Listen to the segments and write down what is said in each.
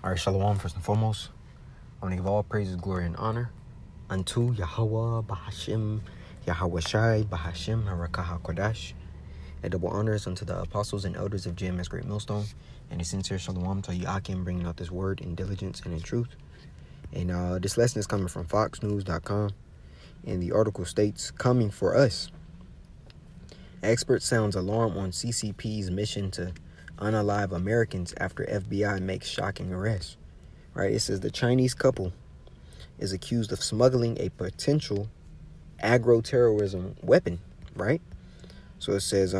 All right, shalom, first and foremost. I want to give all praises, glory, and honor unto Yahweh, Bahashim, Yahweh Shai, Bahashim, Harakah HaKodash. And double honors unto the apostles and elders of JMS Great Millstone. And a sincere shalom to Yakim, bringing out this word in diligence and in truth. And this lesson is coming from FoxNews.com. And the article states, coming for us. Expert sounds alarm on CCP's mission to unalive Americans after FBI makes shocking arrest. Right, it says the Chinese couple is accused of smuggling a potential agro-terrorism weapon, right? So it says,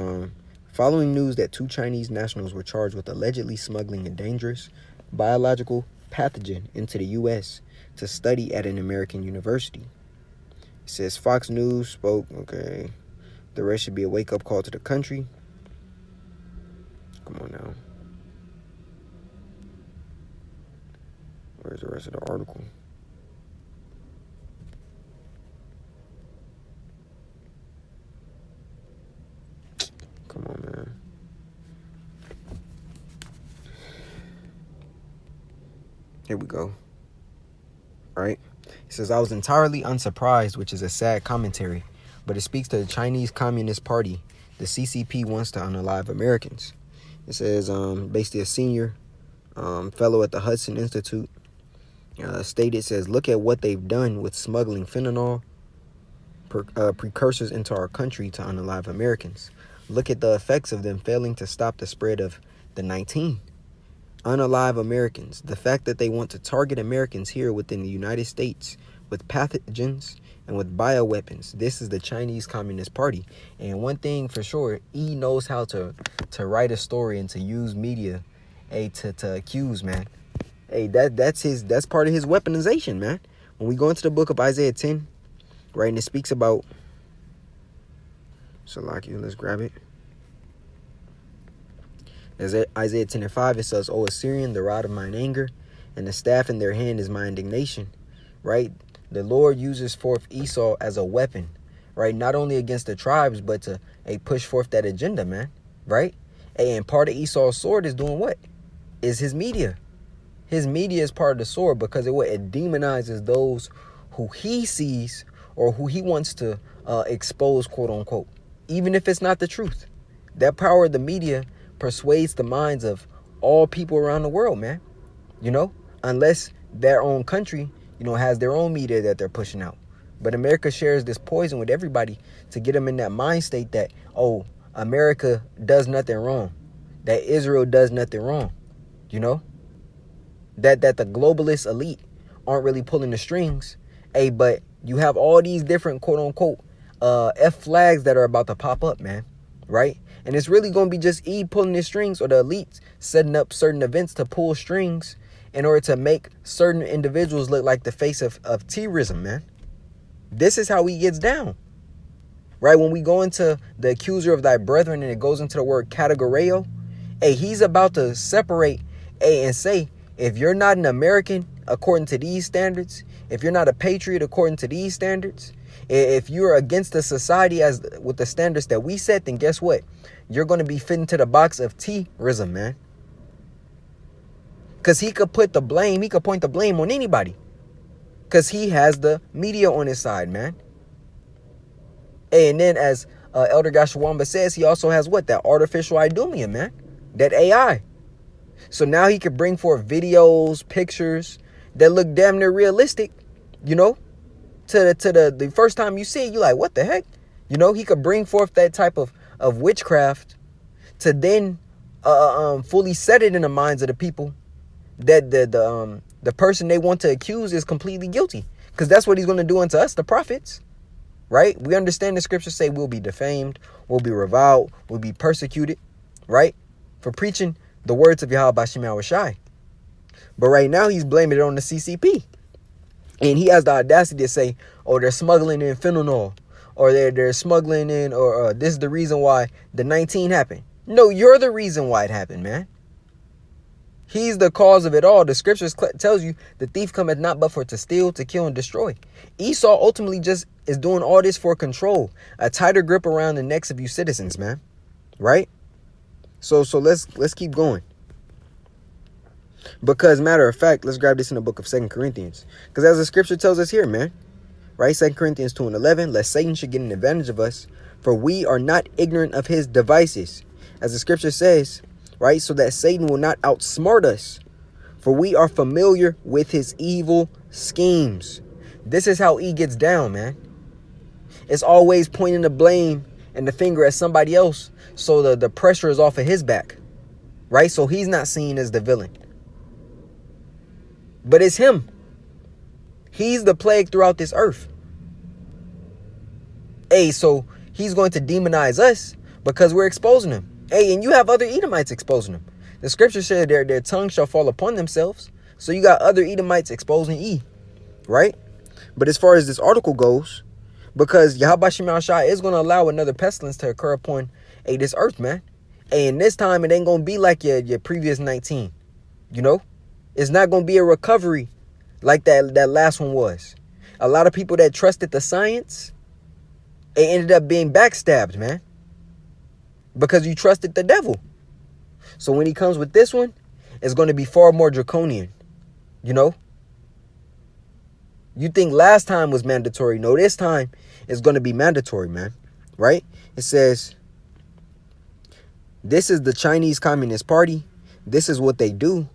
following news that two Chinese nationals were charged with allegedly smuggling a dangerous biological pathogen into the U.S. to study at an American university. It says Fox News spoke, okay, the rest should be a wake-up call to the country. Come on now. Where's the rest of the article? Come on, man. Here we go. All right. It says, I was entirely unsurprised, which is a sad commentary, but it speaks to the Chinese Communist Party. The CCP wants to unalive Americans. It says, basically a senior fellow at the Hudson Institute stated, says, look at what they've done with smuggling fentanyl precursors into our country to unalive Americans. Look at the effects of them failing to stop the spread of the 19. Unalive Americans. The fact that they want to target Americans here within the United States with pathogens and with bioweapons. This is the Chinese Communist Party. And one thing for sure, he knows how to write a story and to use media to accuse, man. Hey, that's part of his weaponization, man. When we go into the book of Isaiah 10, right, and it speaks about Salakia, let's grab it. As Isaiah 10 and 5, it says, O Assyrian, the rod of mine anger, and the staff in their hand is my indignation. Right? The Lord uses forth Esau as a weapon, right? Not only against the tribes, but to push forth that agenda, man. Right? And part of Esau's sword is doing what? Is his media. His media is part of the sword because it demonizes those who he sees or who he wants to expose, quote unquote, even if it's not the truth. That power of the media persuades the minds of all people around the world, man. You know, unless their own country, has their own media that they're pushing out. But America shares this poison with everybody to get them in that mind state that, oh, America does nothing wrong, that Israel does nothing wrong, that the globalist elite aren't really pulling the strings. Hey, but you have all these different quote unquote F flags that are about to pop up, man. Right? And it's really going to be just E pulling the strings, or the elites setting up certain events to pull strings in order to make certain individuals look like the face of terrorism, man. This is how he gets down. Right? When we go into the accuser of thy brethren and it goes into the word categoreo, hey, he's about to separate and say, if you're not an American according to these standards, if you're not a patriot according to these standards, if you're against the society as with the standards that we set, then guess what? You're going to be fit into the box of terrorism, man. Because he could point the blame on anybody. Because he has the media on his side, man. And then as Elder Gashawamba says, he also has what? That artificial idumia, man. That AI. So now he could bring forth videos, pictures that look damn near realistic, to the first time you see it, you're like, what the heck? He could bring forth that type of witchcraft to then fully set it in the minds of the people that the person they want to accuse is completely guilty. Because that's what he's going to do unto us, the prophets. Right? We understand the scriptures say we'll be defamed, we'll be reviled, we'll be persecuted, right? For preaching the words of Yahweh Bashim Yahushai. But right now he's blaming it on the CCP. And he has the audacity to say, oh, they're smuggling in fentanyl, or they're smuggling in, or this is the reason why the 19 happened. No, you're the reason why it happened, man. He's the cause of it all. The scriptures tells you the thief cometh not but for to steal, to kill, and destroy. Esau ultimately just is doing all this for control, a tighter grip around the necks of you citizens, man. Right? So let's keep going. Because matter of fact, let's grab this in the book of 2 Corinthians. Because as the scripture tells us here, man, right? 2 Corinthians 2:11, lest Satan should get an advantage of us, for we are not ignorant of his devices. As the scripture says, right? So that Satan will not outsmart us, for we are familiar with his evil schemes. This is how he gets down, man. It's always pointing the blame and the finger at somebody else, so the pressure is off of his back, right? So he's not seen as the villain. But it's him. He's the plague throughout this earth. Hey, so he's going to demonize us because we're exposing him. Hey, and you have other Edomites exposing him. The scripture said their tongue shall fall upon themselves. So you got other Edomites exposing E, right? But as far as this article goes, because Yahweh Shema Shah is going to allow another pestilence to occur upon this earth, man. And this time it ain't going to be like your previous 19, you know? It's not going to be a recovery like that last one was. A lot of people that trusted the science, it ended up being backstabbed, man. Because you trusted the devil. So when he comes with this one, it's going to be far more draconian, you know? You think last time was mandatory. No, this time it's going to be mandatory, man. Right? It says, this is the Chinese Communist Party. This is what they do.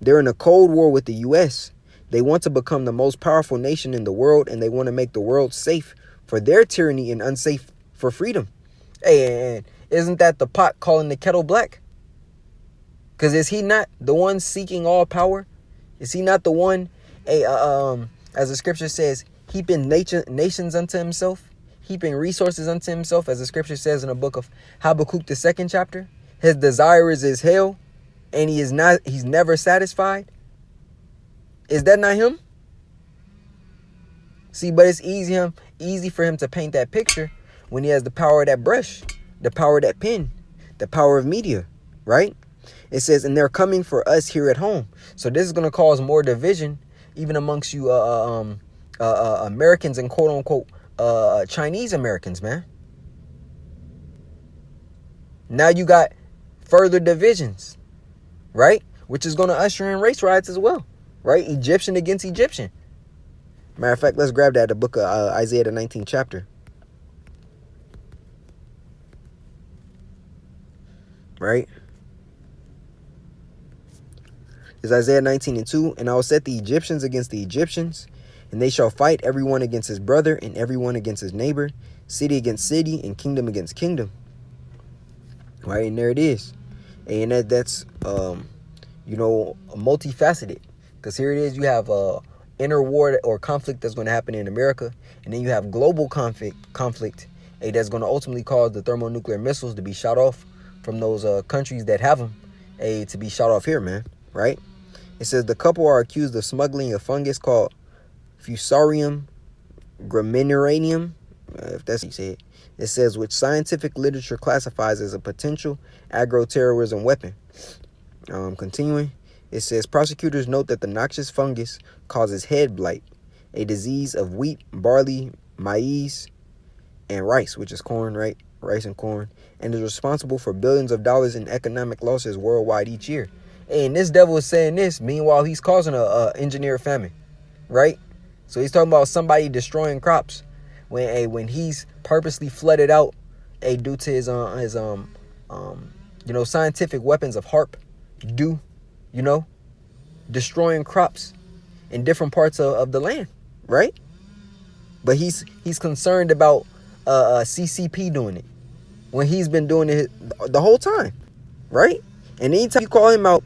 They're in a cold war with the U.S. They want to become the most powerful nation in the world, and they want to make the world safe for their tyranny and unsafe for freedom. Hey, and isn't that the pot calling the kettle black? Because is he not the one seeking all power? Is he not the one, as the scripture says, heaping nations unto himself, heaping resources unto himself, as the scripture says in the book of Habakkuk, the 2nd chapter? His desire is his hell, and he's never satisfied. Is that not him? See, but it's easy for him to paint that picture when he has the power of that brush, the power of that pen, the power of media, right? It says, and they're coming for us here at home. So this is going to cause more division, even amongst you Americans and quote unquote Chinese Americans, man. Now you got further divisions, right? Which is going to usher in race riots as well, right? Egyptian against Egyptian. Matter of fact, let's grab that, the book of Isaiah, the 19th chapter. Right? It's Isaiah 19:2. And I will set the Egyptians against the Egyptians, and they shall fight, everyone against his brother, and everyone against his neighbor, city against city, and kingdom against kingdom. Right? And there it is. And that's multifaceted. Because here it is, you have inner war or conflict that's going to happen in America, and then you have global conflict that's going to ultimately cause the thermonuclear missiles to be shot off from those countries that have them, to be shot off here, man. Right? It says the couple are accused of smuggling a fungus called Fusarium gramineurium, if that's what you say it. It says, which scientific literature classifies as a potential agro-terrorism weapon. Continuing, it says prosecutors note that the noxious fungus causes head blight, a disease of wheat, barley, maize, and rice, which is corn, right? Rice and corn, and is responsible for billions of dollars in economic losses worldwide each year. And this devil is saying this, meanwhile he's causing a engineered famine, right? So he's talking about somebody destroying crops when he's purposely flooded out due to his scientific weapons of HAARP, destroying crops in different parts of the land, right? But he's concerned about CCP doing it when he's been doing it the whole time, right? And anytime you call him out,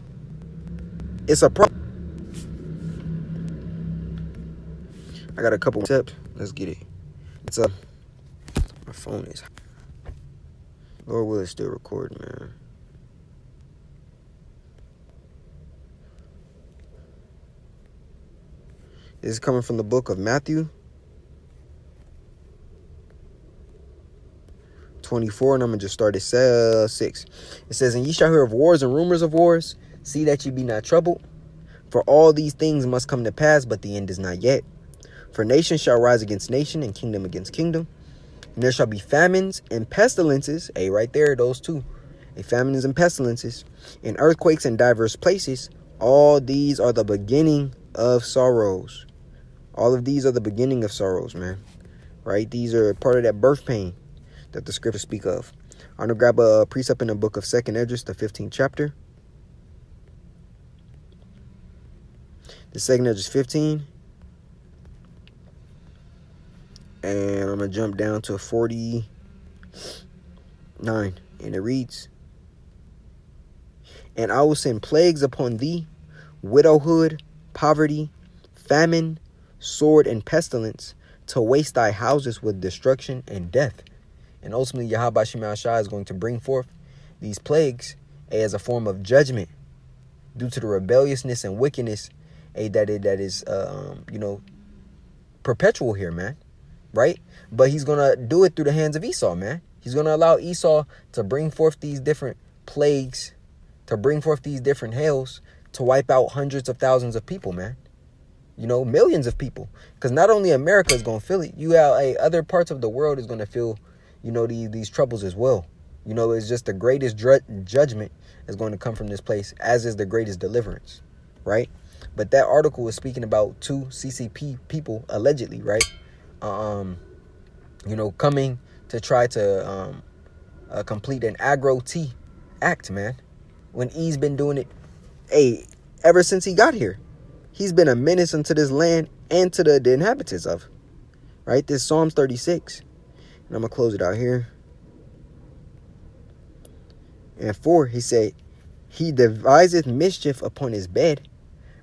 it's a problem. I got a couple tips. Let's get it. It's my phone is. Lord will still recording, man. This is coming from the book of Matthew 24, and I'm going to just start at 6. It says, and ye shall hear of wars and rumors of wars. See that ye be not troubled. For all these things must come to pass, but the end is not yet. For nation shall rise against nation, and kingdom against kingdom. And there shall be famines and pestilences. Right there, those two. Famines and pestilences. And earthquakes in diverse places. All these are the beginning of sorrows. All of these are the beginning of sorrows, man. Right? These are part of that birth pain that the scriptures speak of. I'm going to grab a precept in the book of 2nd Esdras, the 15th chapter. The 2nd Esdras 15. And I'm going to jump down to 49. And it reads, and I will send plagues upon thee, widowhood, poverty, famine, sword, and pestilence, to waste thy houses with destruction and death. And ultimately, Yahweh Shema Shai is going to bring forth these plagues as a form of judgment due to the rebelliousness and wickedness that is perpetual here, man. Right? But he's going to do it through the hands of Esau, man. He's going to allow Esau to bring forth these different plagues, to bring forth these different hails, to wipe out hundreds of thousands of people, man. Millions of people. Because not only America is going to feel it, you have other parts of the world is going to feel, these troubles as well. It's just the greatest judgment is going to come from this place, as is the greatest deliverance, right? But that article is speaking about 2 CCP people, allegedly, right? Coming to try to complete an agro-T act, man. When E's been doing it, ever since he got here. He's been a menace unto this land and to the inhabitants of, right? This Psalms 36. And I'm going to close it out here. And 4, he said, he deviseth mischief upon his bed,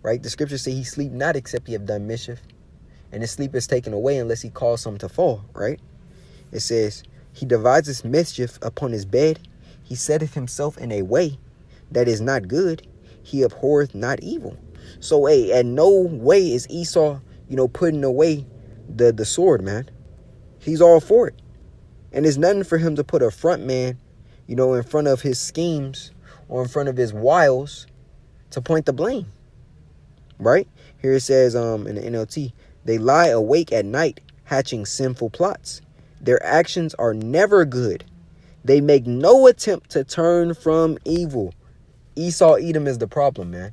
right? The scriptures say he sleep not except he have done mischief. And his sleep is taken away unless he cause some to fall, right? It says, he deviseth mischief upon his bed. He setteth himself in a way that is not good. He abhorreth not evil. So, at no way is Esau, putting away the sword, man. He's all for it. And there's nothing for him to put a front man, in front of his schemes or in front of his wiles to point the blame. Right? Here it says in the NLT, they lie awake at night, hatching sinful plots. Their actions are never good. They make no attempt to turn from evil. Esau Edom is the problem, man.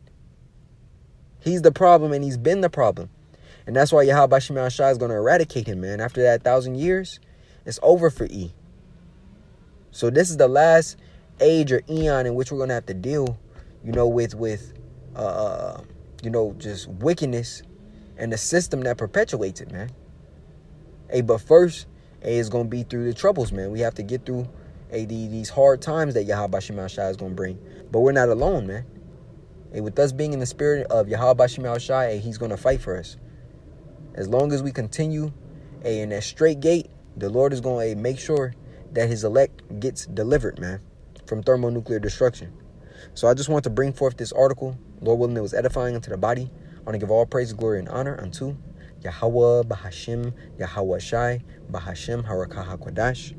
He's the problem, and he's been the problem. And that's why Yahweh Shema Shai is going to eradicate him, man. After that 1,000 years, it's over for E. So this is the last age or eon in which we're going to have to deal, with just wickedness and the system that perpetuates it, man. But first, it's going to be through the troubles, man. We have to get through these hard times that Yahweh Shema Shai is going to bring. But we're not alone, man. With us being in the spirit of Yahweh Shema Shai, he's going to fight for us. As long as we continue in that straight gate, the Lord is going to make sure that his elect gets delivered, man, from thermonuclear destruction. So I just want to bring forth this article. Lord willing, it was edifying unto the body. I want to give all praise, glory, and honor unto Yahweh Bahashim, Yahweh Shai, Bahashim Harakah HaKodash.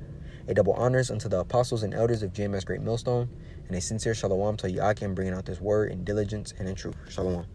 A double honors unto the apostles and elders of GMS Great Millstone, and a sincere shalom to Yakim, bringing out this word in diligence and in truth. Shalom.